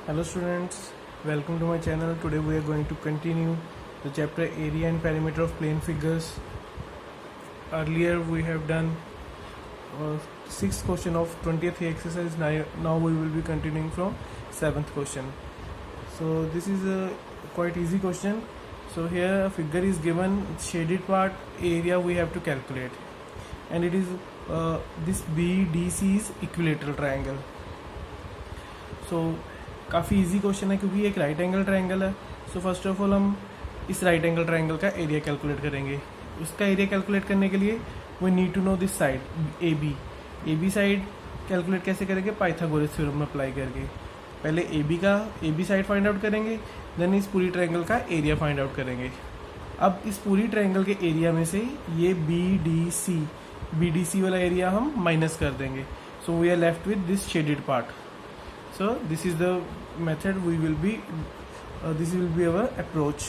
Hello students, welcome to my channel. Today we are going to continue the chapter area and perimeter of plane figures. Earlier we have done 6th question of 20th exercise. Now we will be continuing from 7th question. So this is a quite easy question. So here a figure is given, shaded part area we have to calculate, and it is this BDC is equilateral triangle. सो काफ़ी easy question है क्योंकि एक right angle triangle है. सो first of all हम इस right angle triangle का area calculate करेंगे. उसका एरिया कैलकुलेट करने के लिए we need to know this side A B side calculate कैसे करेंगे, पाइथागोरस थ्योरम अप्लाई करके. पहले A B side find out करेंगे, देन इस पूरी ट्रायंगल का एरिया फाइंड आउट करेंगे. अब इस पूरी ट्रायंगल के एरिया में से ये बी डी सी वाला एरिया हम माइनस कर देंगे. So we are left with this shaded part. So this is the method this will be our approach.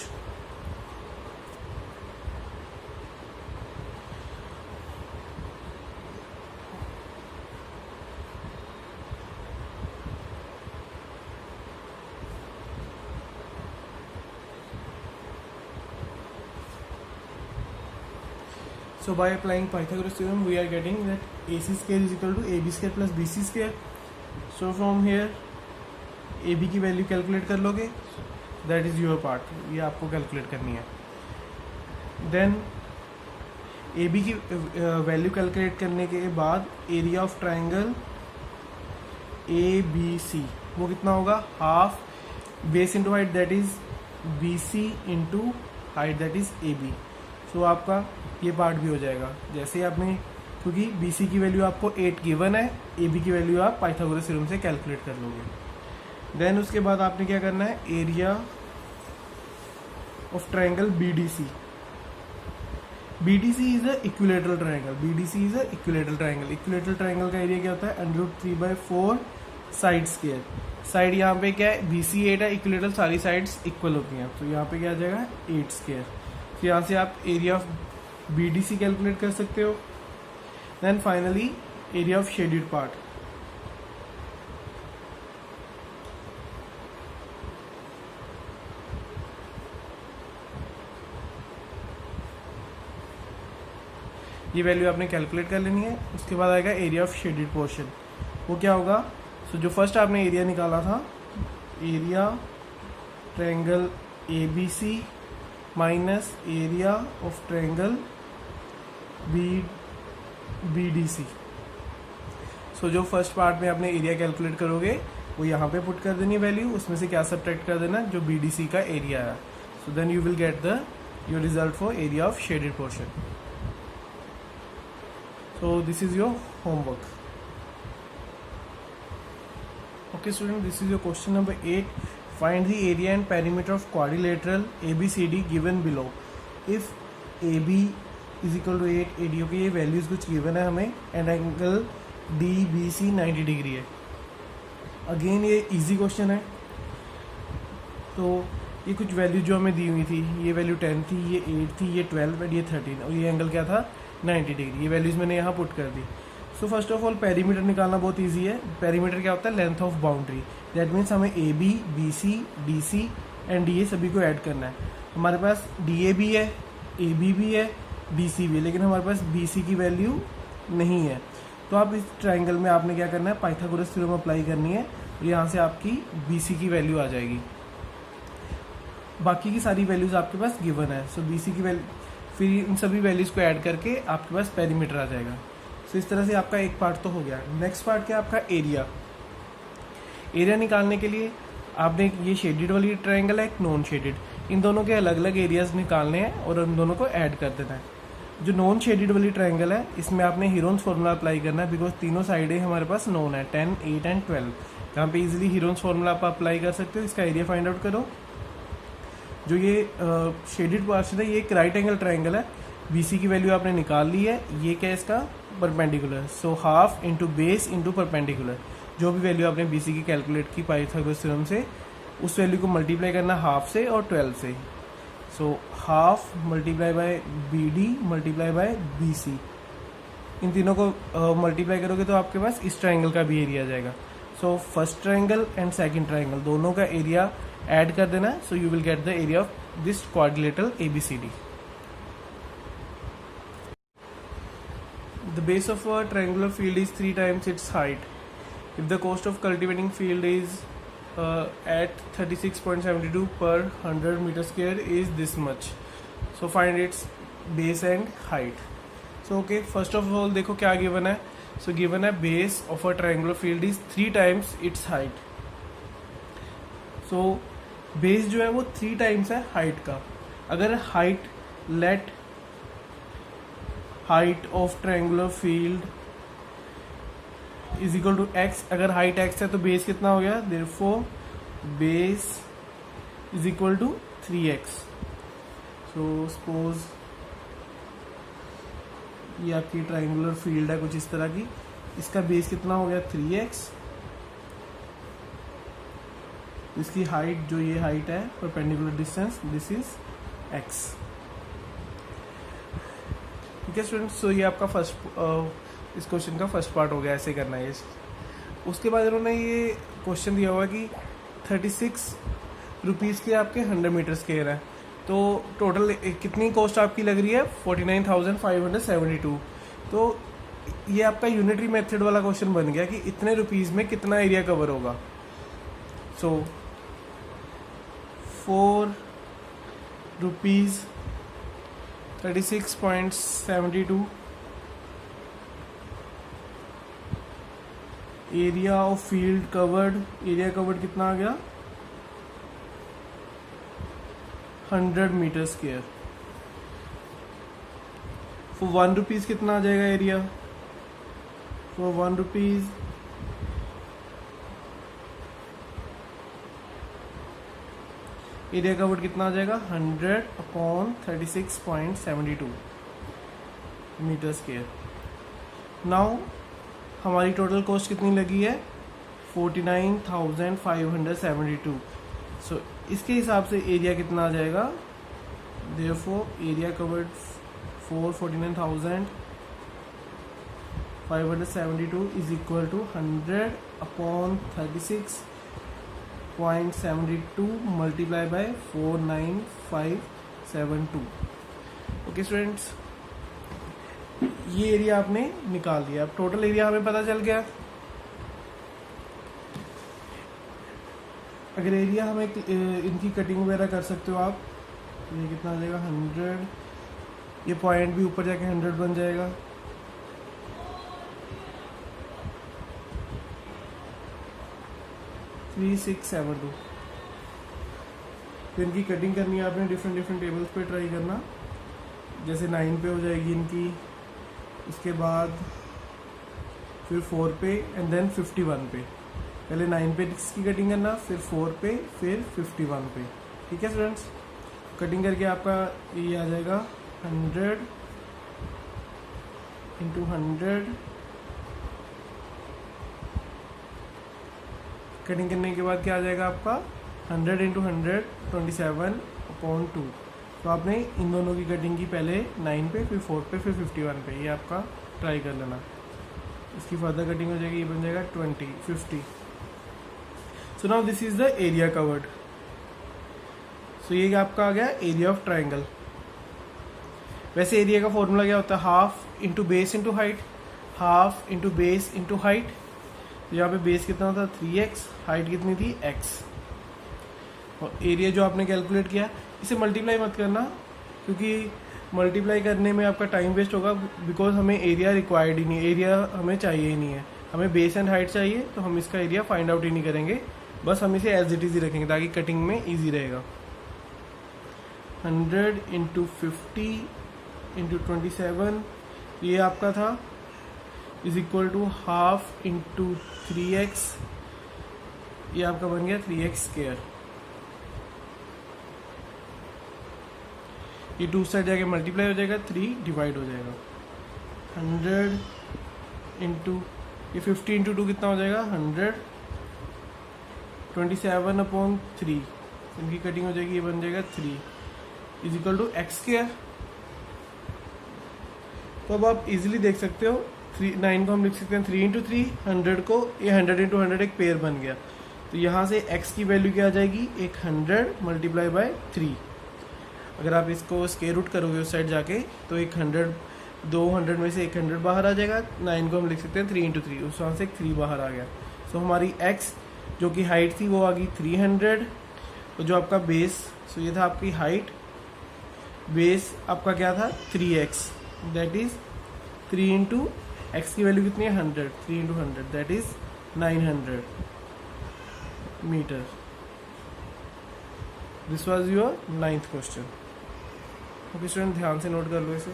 So by applying Pythagoras theorem we are getting that AC square is equal to AB square plus BC square. So from here A B की value calculate कर लोगे, that is your part, ये आपको calculate करनी है. Then A B की value calculate करने के बाद area of triangle A B C वो कितना होगा, half base into height that is B C into height that is A B. So आपका ये पार्ट भी हो जाएगा. जैसे आपने, क्योंकि बी सी की वैल्यू आपको 8 गिवन है, ए बी की वैल्यू आप पाइथागोरस थ्योरम से कैलकुलेट कर लोगे. देन उसके बाद आपने क्या करना है, area of triangle B D C. B D C is a equilateral triangle. B D C is a equilateral triangle. Equilateral triangle का एरिया क्या होता है, √3/4 साइड स्क्वायर. साइड यहाँ पे क्या है, बी सी 8 है, इक्विलेटरल सारी साइड्स इक्वल होती हैं, तो यहाँ पे क्या आ जाएगा 8 स्क्वायर. तो यहाँ से आप area of B D C calculate कर सकते हो. Then finally area of shaded part. ये वैल्यू आपने कैलकुलेट कर लेनी है. उसके बाद आएगा एरिया ऑफ शेडेड पोर्शन. वो क्या होगा, सो जो फर्स्ट आपने एरिया निकाला था, area triangle A B C minus area of triangle B D C. So जो फर्स्ट पार्ट में आपने एरिया कैलकुलेट करोगे वो यहाँ पे पुट कर देनी वैल्यू, उसमें से क्या सब्ट्रैक्ट कर देना, जो बी डी सी का एरिया है. So then you will get your result for area of shaded portion. So this is your homework. Okay student, this is your question number 8. Find the area and perimeter of quadrilateral ABCD given below. If AB is equal to 8 AD. Okay, ये values कुछ given है हमें, and angle DBC 90 degree है. Again ये easy question है. तो ये कुछ वैल्यू जो हमें दी हुई थी, ये वैल्यू 10 थी, ये 8 थी, ये 12 और ये 13, और ये एंगल क्या था 90 डिग्री. ये वैल्यूज़ मैंने यहाँ पुट कर दी. So first of all perimeter निकालना बहुत ईजी है. पेरीमीटर क्या होता है, length of boundary. That means हमें AB, BC, DC and DA सभी को ऐड करना है. हमारे पास DA भी है, AB भी है, BC भी, लेकिन हमारे पास BC की वैल्यू नहीं है. तो आप इस ट्रायंगल में आपने क्या करना है, पाइथागोरस थ्योरम अप्लाई करनी है, और यहाँ से आपकी BC की वैल्यू आ जाएगी. बाकी की सारी वैल्यूज आपके पास गिवन है. सो BC की वैल्यू, फिर इन सभी वैल्यूज को ऐड करके आपके पास पेरीमीटर आ जाएगा. सो इस तरह से आपका एक पार्ट तो हो गया. नेक्स्ट पार्ट क्या, आपका एरिया. एरिया निकालने के लिए आपने, ये शेडेड वाली ट्रायंगल है, एक नॉन शेडेड, इन दोनों के अलग अलग एरियाज निकालने हैं और उन दोनों को ऐड कर देना है. जो नॉन शेडेड वाली ट्रायंगल है, इसमें आपने हीरोन्स फार्मूला अप्लाई करना है, बिकॉज तीनों साइडें हमारे पास नोन है, 10, 8 एंड 12. यहाँ पे इजीली हीरोन्स फार्मूला आप अप्लाई कर सकते हो. इसका एरिया फाइंड आउट करो. जो ये शेडेड पोर्शन है, ये एक राइट एंगल ट्रायंगल है. BC की वैल्यू आपने निकाल ली है. ये क्या है, इसका perpendicular. So half into base into perpendicular. जो भी वैल्यू आपने BC की कैलकुलेट की पाइथागोरस थ्योरम से, उस वैल्यू को मल्टीप्लाई करना हाफ से और 12 से. So half multiply by BD multiply by BC. इन तीनों को मल्टीप्लाई करोगे तो आपके पास इस ट्राइंगल का भी एरिया आ जाएगा. So first triangle and second triangle दोनों का एरिया ऐड कर देना है. So you will get the area of this quadrilateral ABCD. The base of a triangular field is 3 times its height. If the cost of cultivating field is at 36.72 per 100 meter square is this much. So find its base and height. So okay, first of all देखो क्या given है. So given है base of a triangular field is 3 times its height. So base जो है वो 3 times है height का. अगर height let height of triangular field is equal to x, अगर height x है तो base कितना हो गया, therefore base is equal to 3x. so suppose ये आपकी triangular field है कुछ इस तरह की, इसका base कितना हो गया 3x, इसकी height जो ये height है perpendicular distance this is x. ठीक है स्टूडेंट्स. सो ये आपका फर्स्ट इस क्वेश्चन का फर्स्ट पार्ट हो गया. ऐसे करना है. उसके बाद इन्होंने ये क्वेश्चन दिया हुआ कि 36 रुपीज़ के आपके 100 मीटर स्क्वायर है. तो टोटल कितनी कॉस्ट आपकी लग रही है 49,572. तो ये आपका यूनिटरी मेथड वाला क्वेश्चन बन गया कि इतने रुपीज़ में कितना एरिया कवर होगा. सो 4 rupees 36.72 area of field covered. Area covered कितना आ गया 100 मीटर स्क्वायर. फॉर 1 रुपीज़ कितना आ जाएगा area. For 1 rupees area covered कितना आ जाएगा 100/36.72 मीटर स्क्वायर. नाउ हमारी टोटल कॉस्ट कितनी लगी है 49,572. सो इसके हिसाब से एरिया कितना आ जाएगा. Therefore area covered 49,572 is equal to 100/36.72 multiply by 49572. Okay students, ये एरिया आपने निकाल दिया. अब टोटल एरिया हमें पता चल गया. अगर एरिया हमें इनकी कटिंग वगैरह कर सकते हो आप. ये कितना आ जाएगा 100. ये पॉइंट भी ऊपर जाके 100 बन जाएगा. तो इनकी कटिंग करनी है आपने डिफरेंट टेबल्स पे ट्राई करना. जैसे 9 पे हो जाएगी इनकी, उसके बाद फिर 4 पे एंड देन 51 पे. पहले 9 पे इसकी कटिंग करना, फिर 4 पे, फिर 51 पे. ठीक है स्टूडेंट्स, कटिंग करके आपका ये आ जाएगा 100 इंटू 100. कटिंग करने के बाद क्या आ जाएगा आपका 100 इंटू 100 27/2. तो आपने इन दोनों की कटिंग की पहले 9 पे, फिर 4 पे, फिर 51 पे. ये आपका ट्राई कर लेना. इसकी फर्दर कटिंग हो जाएगी, ये बन जाएगा 50. So now this is the area covered. So ये आपका आ गया एरिया ऑफ ट्राइंगल. वैसे एरिया का फॉर्मूला क्या होता है, half into base into height. Half into base into height. यहाँ पे बेस कितना होता है 3x, हाइट कितनी थी x. और एरिया जो आपने कैलकुलेट किया इसे मल्टीप्लाई मत करना, क्योंकि मल्टीप्लाई करने में आपका टाइम वेस्ट होगा. बिकॉज हमें एरिया रिक्वायर्ड ही नहीं, एरिया हमें चाहिए ही नहीं है. हमें बेस एंड हाइट चाहिए, तो हम इसका एरिया फाइंड आउट ही नहीं करेंगे. बस हम इसे एज इट इज ही रखेंगे ताकि कटिंग में ईजी रहेगा. 100 इंटू 50 इंटू 27 ये आपका था is equal to half into 3x. ये आपका बन गया 3x स्क्वायर. ये 2 साइड जाके मल्टीप्लाई हो जाएगा, 3 डिवाइड हो जाएगा. 100 इंटू ये 50 इंटू 2 कितना हो जाएगा 100. 27/3 इनकी कटिंग हो जाएगी, ये बन जाएगा 3 is equal to x square. तो अब आप इजीली देख सकते हो 9 को हम लिख सकते हैं 3 इंटू 3, 100 को ये 100 इंटू 100 एक पेयर बन गया। तो यहाँ से x की वैल्यू क्या आ जाएगी, एक 100 मल्टीप्लाई बाय 3। अगर आप इसको स्क्वायर रूट करोगे उस साइड जाके तो एक 100, 200 में से एक 100 बाहर आ जाएगा। 9 को हम लिख सकते हैं 3 इंटू 3, उस वहाँ से एक 3 बाहर आ गया। सो हमारी x जो कि हाइट थी वो आ गई 300, और जो आपका बेस, सो ये था आपकी हाइट, बेस आपका क्या था 3x, that is 3 into x की वैल्यू कितनी है 100, 3 into 100 that is 900 metre. This was your 9th question. Okay student, ध्यान से नोट कर लो इसे।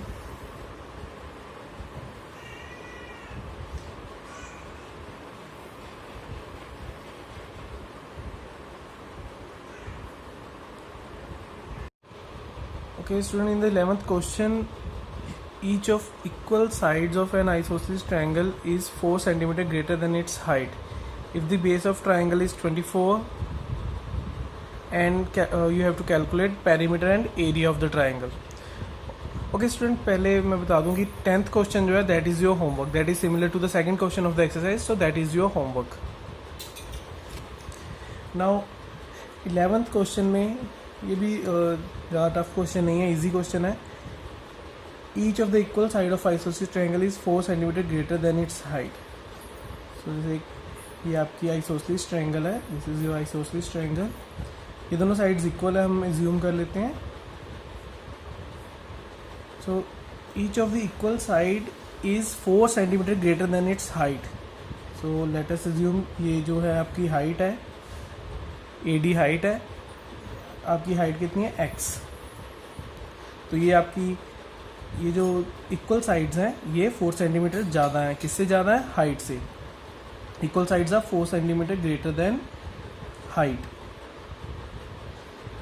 Okay student, in the 11th question, each of equal sides of an isosceles triangle is 4 cm greater than its height. If the base of triangle is 24 and you have to calculate perimeter and area of the triangle. Okay student, पहले मैं बता दूं कि 10th question जो है that is your homework, that is similar to the second question of the exercise, so that is your homework. Now 11th question में ये भी ज़्यादा टफ क्वेश्चन नहीं है, इजी क्वेश्चन है। Each of the equal side of isosceles triangle is 4 centimetre greater than its height. So जैसे ये आपकी आइसोसेलेस ट्रायंगल है, this is your isosceles triangle. ये दोनों साइड्स इक्वल है, हम एज्यूम कर लेते हैं। So each of the equal side is 4 centimetre greater than its height. So let us assume ये जो है आपकी हाइट है, AD हाइट है, आपकी हाइट कितनी है x। तो ये आपकी ये जो इक्वल साइड्स हैं ये 4 सेंटीमीटर ज़्यादा है, किससे ज़्यादा है, हाइट से। Equal sides are 4 centimetre greater than height,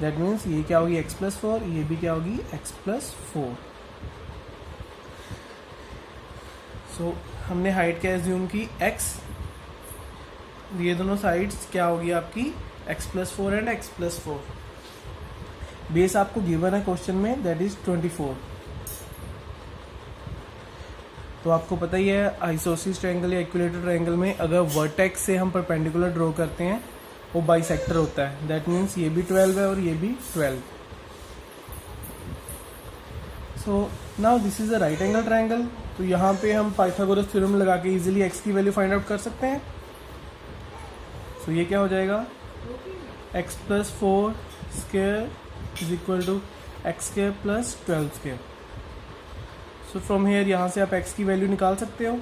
that means ये क्या होगी x+4, ये भी क्या होगी x+4। सो हमने हाइट क्या एज्यूम की x, ये दोनों साइड्स क्या होगी आपकी x+4 एंड x+4। बेस आपको गिवन है क्वेश्चन में, दैट इज 24। तो आपको पता ही है आइसोसेलेस ट्रायंगल या इक्विलेटरल ट्रायंगल में अगर वर्टेक्स से हम परपेंडिकुलर ड्रॉ करते हैं वो बाइसेक्टर होता है, दैट मीन्स ये भी 12 है और ये भी 12। So now this is a right angle triangle. तो यहाँ पे हम पाइथागोरस थ्योरम लगा के इजीली एक्स की वैल्यू फाइंड आउट कर सकते हैं। सो ये क्या हो जाएगा, x+4 square is equal to x square plus 12 square. So from here यहाँ से आप x की वैल्यू निकाल सकते हो।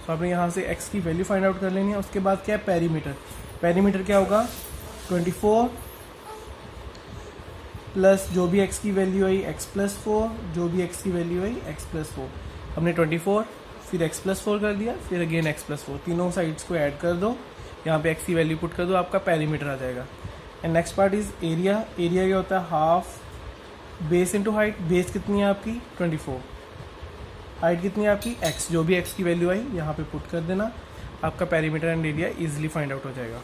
तो आपने यहाँ से x की वैल्यू फाइंड आउट कर लेनी है। उसके बाद क्या है, पेरीमीटर। पेरीमीटर क्या होगा, 24 प्लस जो भी x की वैल्यू आई x+4, जो भी x की वैल्यू आई x+4। हमने 24 फिर x+4 कर दिया, फिर अगेन x+4, तीनों साइड्स को ऐड कर दो, यहाँ पे x की वैल्यू पुट कर दो, आपका पेरीमीटर आ जाएगा। And next part is area. Area क्या होता है, half base into height. Base कितनी है आपकी 24, हाइट कितनी है आपकी x, जो भी x की वैल्यू आई यहाँ पे पुट कर देना, आपका perimeter and area easily find out हो जाएगा।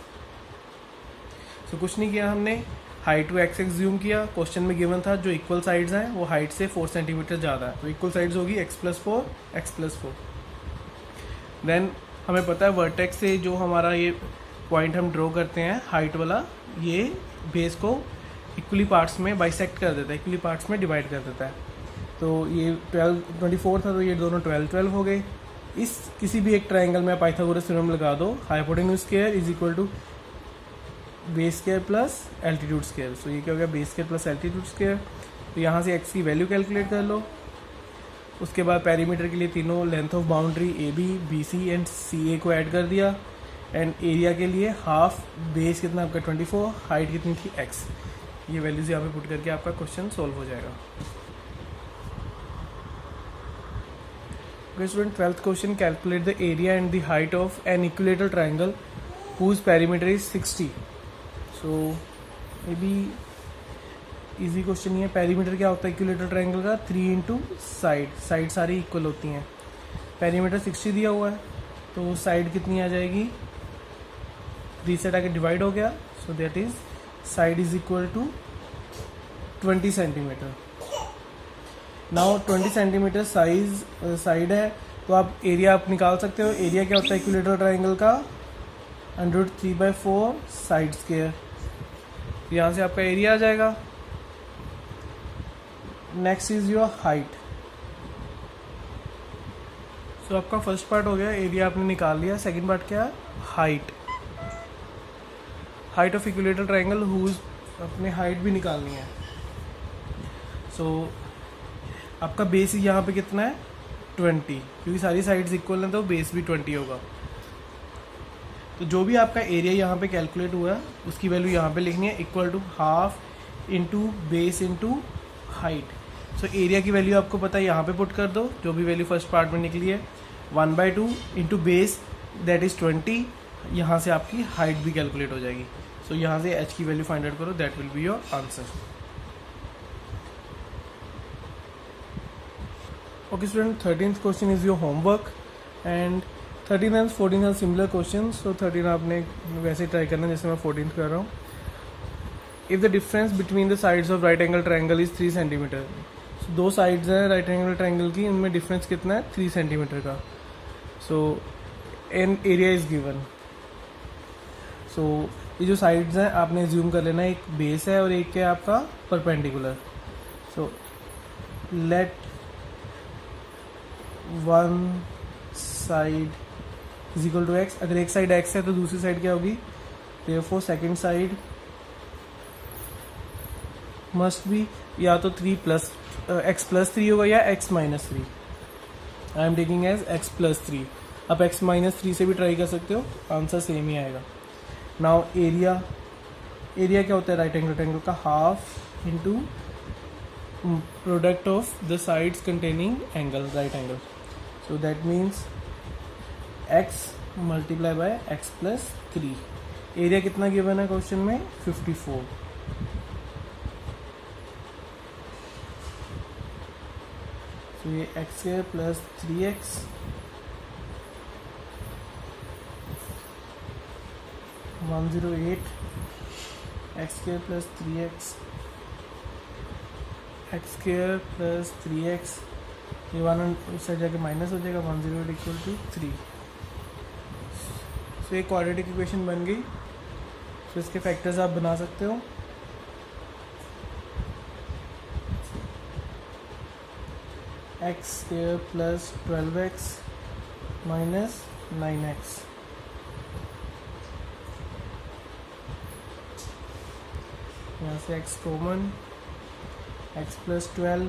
सो कुछ नहीं किया हमने, हाइट को x एज्यूम किया। क्वेश्चन में गिवन था जो इक्वल साइड्स हैं वो हाइट से 4 सेंटीमीटर ज़्यादा है, तो इक्वल साइड्स होगी x+4 x+4। देन हमें पता है वर्टेक्स से जो हमारा ये पॉइंट हम ड्रॉ करते हैं हाइट वाला, ये बेस को इक्वली पार्ट्स में बाइसेक्ट कर देता है, इक्वली पार्ट्स में डिवाइड कर देता है। तो ये 24 था, तो ये दोनों 12 हो गए। इस किसी भी एक ट्रायंगल में पाइथागोरस थ्योरम लगा दो, hypotenuse square is equal to base square plus altitude square. So ये क्या हो गया, base square plus altitude square. तो यहाँ से x की वैल्यू कैलकुलेट कर लो। उसके बाद पेरीमीटर के लिए तीनों length of boundary AB, BC and CA को ऐड कर दिया। एंड एरिया के लिए हाफ, बेस कितना आपका 24, हाइट कितनी थी x। ये वैल्यूज यहाँ पे पुट करके आपका क्वेश्चन सॉल्व हो जाएगा। Okay student, 12th question, calculate the area and the height of an equilateral triangle whose perimeter is 60. So ये भी इजी क्वेश्चन ही है। पेरीमीटर क्या होता है इक्विलेटरल ट्रायंगल का, 3 इंटू साइड सारी इक्वल होती हैं। पेरीमीटर 60 दिया हुआ है, तो साइड कितनी आ जाएगी, 3 से आके डिवाइड हो गया, so that is side is equal to 20 centimetre. Now 20 centimetre side है, तो आप एरिया आप निकाल सकते हो। एरिया क्या होता है इक्विलेटरल ट्राइंगल का, √3/4 साइड स्क्वायर। यहाँ से आपका एरिया आ जाएगा। Next is your height. So आपका फर्स्ट पार्ट हो गया, एरिया आपने निकाल लिया। सेकंड पार्ट क्या है, height. Height of equilateral triangle whose अपने हाइट भी निकालनी है। सो आपका बेस यहाँ पे कितना है 20, क्योंकि सारी साइड्स इक्वल हैं तो बेस भी 20 होगा। तो जो भी आपका एरिया यहाँ पे कैलकुलेट हुआ है उसकी वैल्यू यहाँ पे लिखनी है, equal to half into base into height. So area की वैल्यू आपको पता है, यहाँ पे पुट कर दो जो भी वैल्यू फर्स्ट पार्ट में निकली है, 1/2 इंटू बेस दैट इज़ 20। यहाँ से आपकी हाइट भी कैलकुलेट हो जाएगी। सो यहाँ से h की वैल्यू फाइंड आउट करो, that will be your answer. Okay student, 13th question is your homework and 13th and 14th are similar question. So 13 आपने वैसे ट्राई करना जैसे मैं 14th कर रहा हूँ। If the difference between the sides of right angle triangle is 3 centimetre. दो sides हैं राइट एंगल ट्राइंगल की, इनमें डिफरेंस कितना है 3 सेंटीमीटर का। सो एन एरिया इज गिवन। सो ये जो साइड्स हैं आपने ज्यूम कर लेना, एक बेस है और एक क्या है आपका perpendicular. So let one side is equal to x. अगर एक साइड एक्स है तो दूसरी साइड क्या होगी, therefore second side must be या तो 3 + x+3 होगा या x-3। I am taking as x+3। आप x-3 से भी ट्राई कर सकते हो, आंसर सेम ही आएगा। नाउ एरिया क्या होता है राइट एंगल ट्रायंगल का, half into product of the sides containing angle right angle. So that means x multiply by x+3। Area कितना गिवन है क्वेश्चन में, 54। तो ये x² + 3x (108), x² + 3x, x² + 3x, ये 1 उस साइड जाके माइनस हो जाएगा, 108 = 3। सो एक क्वाड्रेटिक इक्वेशन बन गई। तो इसके फैक्टर्स आप बना सकते हो। x² + 12x - 9x। यहाँ से x common, x + 12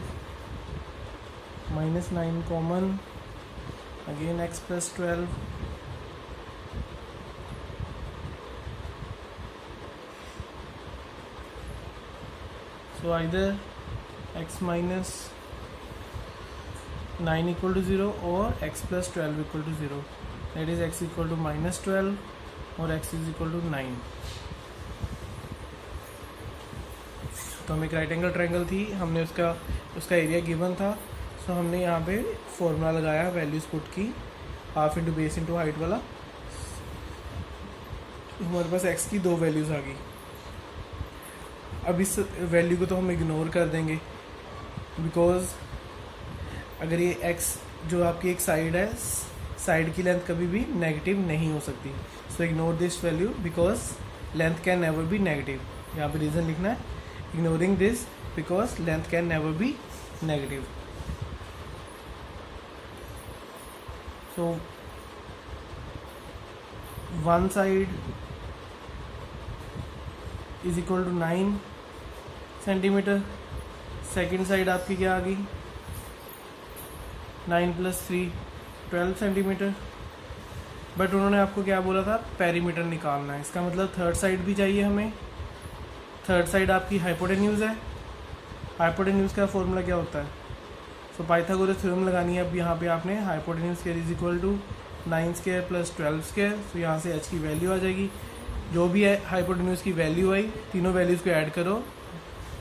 - 9 common, again x + 12, so either x - 9 = 0 or x + 12 = 0, that is x = -12 और x = 9। तो हम एक राइट एंगल ट्रायंगल थी, हमने उसका एरिया गिवन था। सो हमने यहाँ पे फॉर्मूला लगाया वैल्यूज पुट की, half into base into height वाला। हमारे पास x की 2 वैल्यूज़ आ गई। अब इस वैल्यू को तो हम इग्नोर कर देंगे, बिकॉज अगर ये x जो आपकी एक साइड है, साइड की लेंथ कभी भी नेगेटिव नहीं हो सकती। So ignore this value because length can never be negative. यहाँ पे रीज़न लिखना है, ignoring this because length can never be negative. So one side is equal to 9 centimetre, second side आपकी क्या आ गई, 9 + 3 12 सेंटीमीटर। बट उन्होंने आपको क्या बोला था, पेरीमीटर निकालना है। इसका मतलब थर्ड साइड भी चाहिए हमें। थर्ड साइड आपकी हाइपोटेन्यूज है। हाइपोटेन्यूज का फॉर्मूला क्या होता है, सो पाइथागोरस थ्योरम लगानी है। अब यहाँ पे आपने hypotenuse square is equal to 9² + 12²। तो यहाँ से h की वैल्यू आ जाएगी। जो भी है हाइपोटेन्यूज की वैल्यू आई, तीनों वैल्यूज़ को ऐड करो,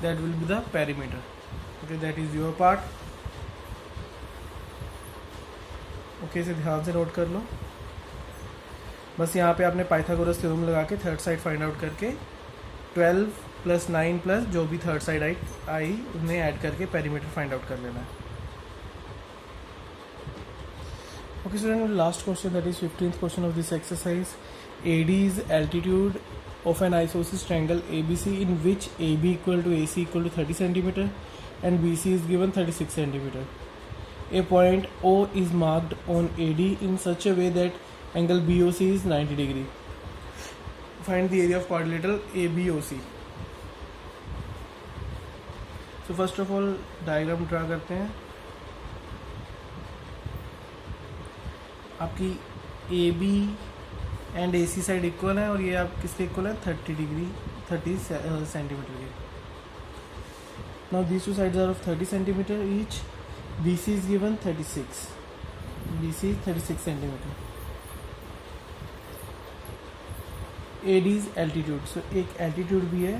that will be the perimeter. Okay, that is your part. Okay, इसे ध्यान से नोट कर लो। बस यहाँ पे आपने पाइथागोरस थ्योरम लगा के थर्ड साइड फाइंड आउट करके 12 + 9 + जो भी थर्ड साइड आई उन्हें ऐड करके पेरीमीटर फाइंड आउट कर लेना है। Okay, student, last question, that is 15th question of this exercise. AD is altitude of an isosceles triangle ABC in which AB equal to AC equal to 30 centimeter and BC is given 36 centimeter. A point O is marked on AD in such a way that angle BOC is 90 degree. Find the area of quadrilateral ABOC. So first of all diagram draw करते हैं. आपकी A B and A C side equal है और ये आप किसके इक्वल है 30 डिग्री 30 सेंटीमीटर के. Now these two sides are of 30 centimetre each. B C is given 36. B C 36 centimetre. A D is altitude. So एक एल्टीट्यूड भी है.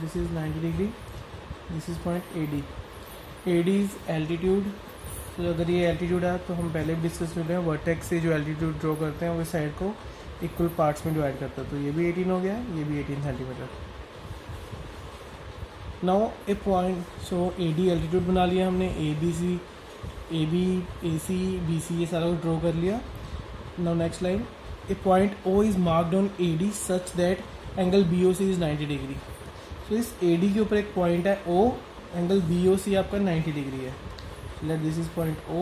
This is 90 degree. This is point A D. A D is altitude. तो अगर ये altitude है तो हम पहले भी डिस्कस कर रहे हैं, वर्टेक्स से जो एल्टीट्यूड ड्रॉ करते हैं वो साइड को इक्वल पार्ट्स में डिवाइड करता है. तो ये भी 18 हो गया, ये भी 18 centimetre. Now A point. So A D altitude बना लिया हमने. A B C, A B, A C, B C, ये सारा ड्रॉ कर लिया. Now next line. A point O is marked on A D such that angle B O C is 90 degree. So इस A D के ऊपर एक point है ओ, angle B O सी आपका 90 डिग्री है. Let this is point O.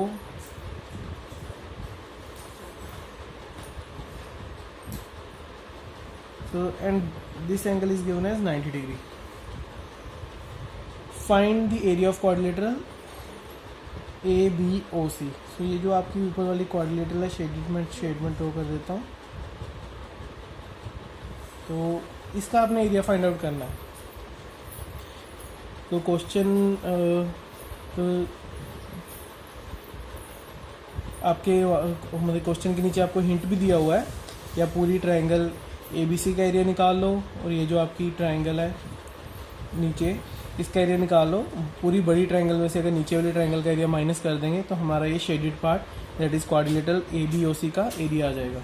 So and this angle is given as 90 degree. Find the area of quadrilateral ABOC. So ये जो आपकी ऊपर वाली quadrilateral है, शेड में ड्रॉ कर देता हूँ. तो इसका आपने एरिया फाइंड आउट करना है. तो क्वेश्चन आपके मतलब क्वेश्चन के नीचे आपको हिंट भी दिया हुआ है, या पूरी ट्रायंगल ABC का एरिया निकाल लो और ये जो आपकी ट्रायंगल है नीचे इसका एरिया निकाल लो. पूरी बड़ी ट्रायंगल में से अगर नीचे वाली ट्रायंगल का एरिया माइनस कर देंगे तो हमारा ये shaded part that is quadrilateral ABOC का एरिया आ जाएगा.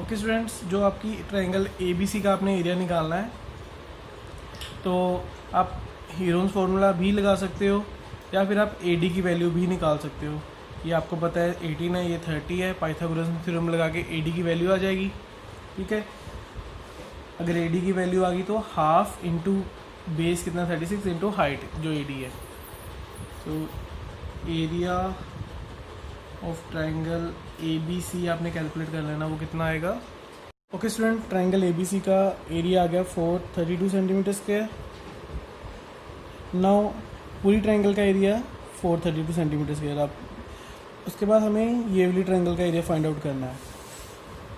ओके स्टूडेंट्स, जो आपकी ट्रायंगल ABC का आपने एरिया निकालना है तो आप हीरोन्स फार्मूला भी लगा सकते हो या फिर आप AD की वैल्यू भी निकाल सकते हो. ये आपको पता है 18 है, ये 30 है. पाइथागोरस थ्योरम लगा के AD की वैल्यू आ जाएगी. ठीक है. अगर AD की वैल्यू आ गई तो हाफ इंटू बेस कितना 36 इंटू हाइट जो AD है. तो एरिया ऑफ ट्रायंगल ABC आपने कैलकुलेट कर लेना, वो कितना आएगा. ओके स्टूडेंट, ट्रायंगल ABC का एरिया आ गया 432 सेंटीमीटर स्क्वायर. नाउ पूरी ट्रायंगल का एरिया 432 सेंटीमीटर स्क्वायर. आप उसके बाद हमें ये वाली ट्रायंगल का एरिया फाइंड आउट करना है.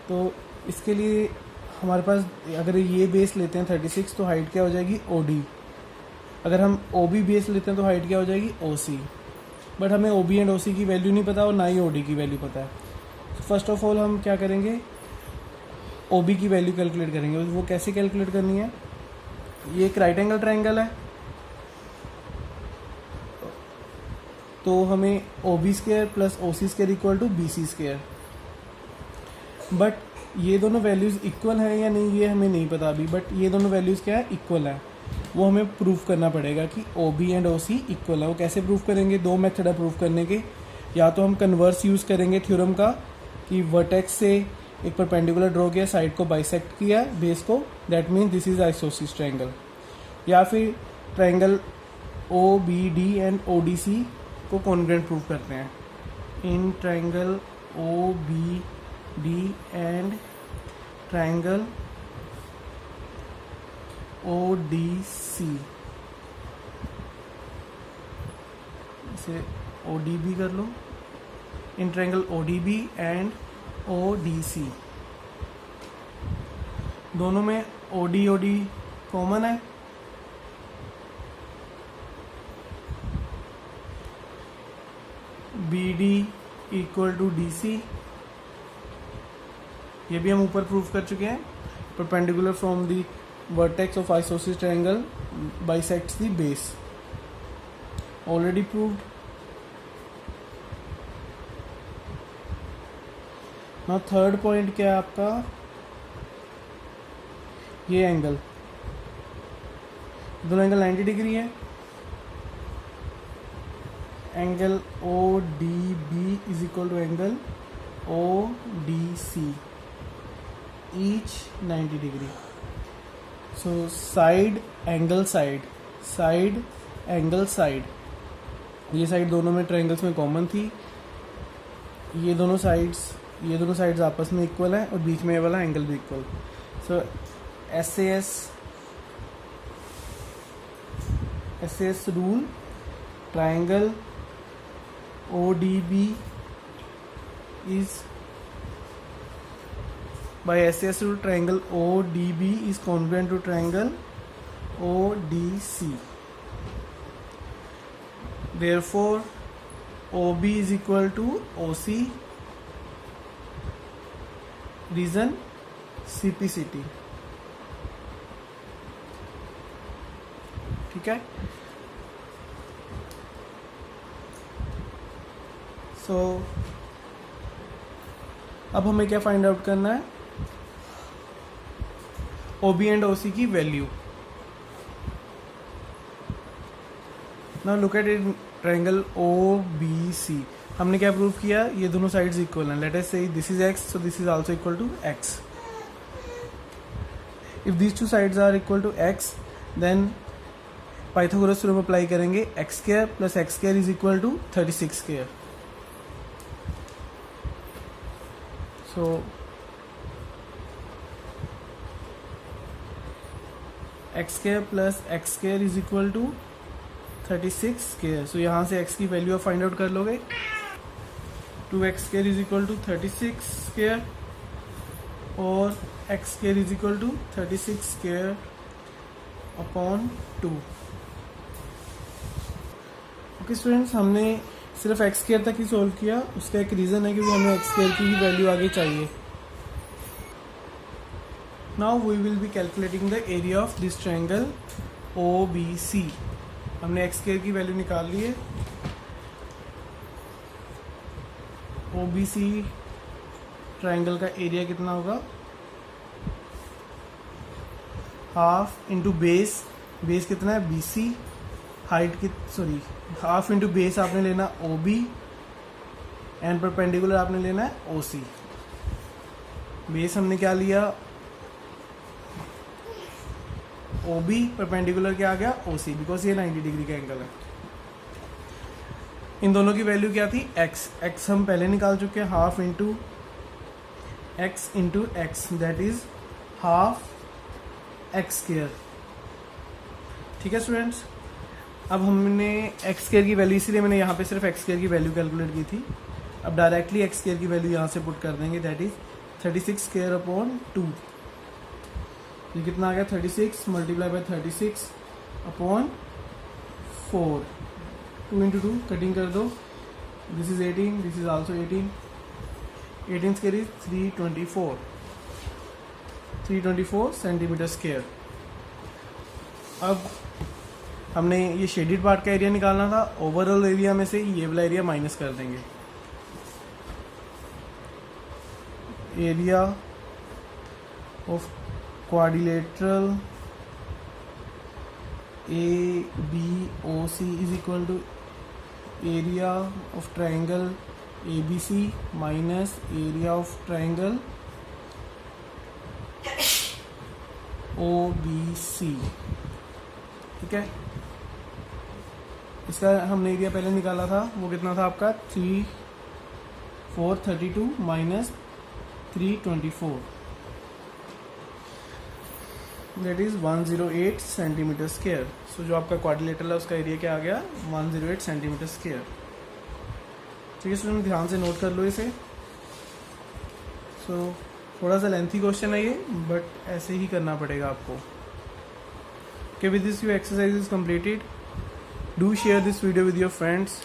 तो इसके लिए हमारे पास अगर ये बेस लेते हैं 36 तो हाइट क्या हो जाएगी OD. अगर हम OB बेस लेते हैं तो हाइट क्या हो जाएगी OC. बट हमें OB एंड OC की वैल्यू नहीं पता और ना ही OD की वैल्यू पता है. तो फर्स्ट ऑफ ऑल हम क्या करेंगे, OB की वैल्यू कैलकुलेट करेंगे. वो कैसे कैलकुलेट करनी है. ये एक राइट एंगल ट्रायंगल है तो हमें OB square plus OC square equal to BC square. But ये दोनों वैल्यूज़ इक्वल हैं या नहीं ये हमें नहीं पता अभी. बट ये दोनों वैल्यूज़ क्या है, इक्वल है. वो हमें प्रूफ करना पड़ेगा कि OB एंड OC इक्वल है. वो कैसे प्रूफ करेंगे, दो मेथड है प्रूफ करने के. या तो हम कन्वर्स यूज़ करेंगे थ्योरम का कि वर्टेक्स से एक परपेंडिकुलर ड्रॉ किया, साइड को बाइसेक्ट किया बेस को, दैट मीन दिस इज आइसोसिस ट्रायंगल. या फिर ट्रायंगल OBD एंड ODC को कॉन्ग्रुएंट प्रूफ करते हैं. In triangle OBD and triangle ODC, इसे ODB कर लो. In triangle ODB and ODC दोनों में OD कॉमन है. BD इक्वल टू DC, ये भी हम ऊपर प्रूफ कर चुके हैं. Perpendicular from the vertex of आइसोसिस triangle bisects the base, already proved. Now third point क्या है आपका, ये एंगल, दोनों एंगल 90 डिग्री है. Angle O D B is equal to angle O D C, each 90 degree. So side angle side, side angle side, ये side दोनों में triangles में कॉमन थी. ये दोनों साइड्स आपस में इक्वल है और बीच में ये वाला एंगल भी equal. So SAS rule, triangle ODB is, by SAS rule triangle ODB is congruent to triangle ODC. Therefore OB is equal to OC. Reason CPCT. ठीक है. सो अब हमें क्या फाइंड आउट करना है? OB एंड OC की value. Now look at it, triangle OBC. हमने क्या प्रूव किया? ये दोनों साइड्स इक्वल हैं. Let us say this is x, so this is also equal to x. If these two sides are equal to x, then Pythagoras theorem apply करेंगे. x square plus x square is equal to 36 square. So x square plus x square is equal to 36 square. सो यहाँ से x की value आप find out कर लोगे. 2x square is equal to 36 square और x square is equal to 36 square upon 2. Okay students, हमने सिर्फ x square तक ही सोल्व किया. उसका एक रीज़न है क्योंकि हमें x स्क्वायर की ही वैल्यू आगे चाहिए. Now we will be calculating the area of this triangle OBC. हमने x स्क्वायर की वैल्यू निकाल ली है. OBC ट्रायंगल का एरिया कितना होगा? Half into base. बेस कितना है? BC. हाइट की हाफ इंटू बेस आपने लेना OB एंड परपेंडिकुलर आपने लेना है OC. बेस हमने क्या लिया? OB. परपेंडिकुलर क्या आ गया? OC, बिकॉज ये 90 डिग्री का एंगल है. इन दोनों की वैल्यू क्या थी? x हम पहले निकाल चुके हैं. Half into x that is half x square. ठीक है स्टूडेंट्स, अब हमने x स्क्वायर की वैल्यू, इसीलिए मैंने यहाँ पे सिर्फ x स्क्वायर की वैल्यू कैलकुलेट की थी. अब डायरेक्टली x स्क्वायर की वैल्यू यहाँ से पुट कर देंगे. That is 36 square upon 2. ये कितना आ गया? 36 multiply by 36 upon 4. 2 into 2 cutting कर दो. This is 18, this is also 18. 18 square is 324 centimetre square. अब हमने ये शेडेड पार्ट का एरिया निकालना था. ओवरऑल एरिया में से ये वाला एरिया माइनस कर देंगे. Area of quadrilateral ABOC is equal to area of triangle ABC minus area of triangle OBC. ठीक है, इसका हमने एरिया पहले निकाला था. वो कितना था आपका? 432 minus 324, that is 108 centimetre square. So जो आपका क्वाड्रिलेटरल है उसका एरिया क्या आ गया? 108 सेंटीमीटर स्क्वायर. ठीक है स्टूडेंट, ध्यान से नोट कर लो इसे. सो थोड़ा सा लेंथी क्वेश्चन है ये, बट ऐसे ही करना पड़ेगा आपको. Okay, with this your exercise is completed. Do share this video with your friends.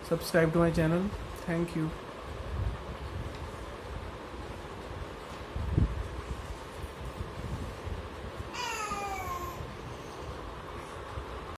Subscribe to my channel. Thank you.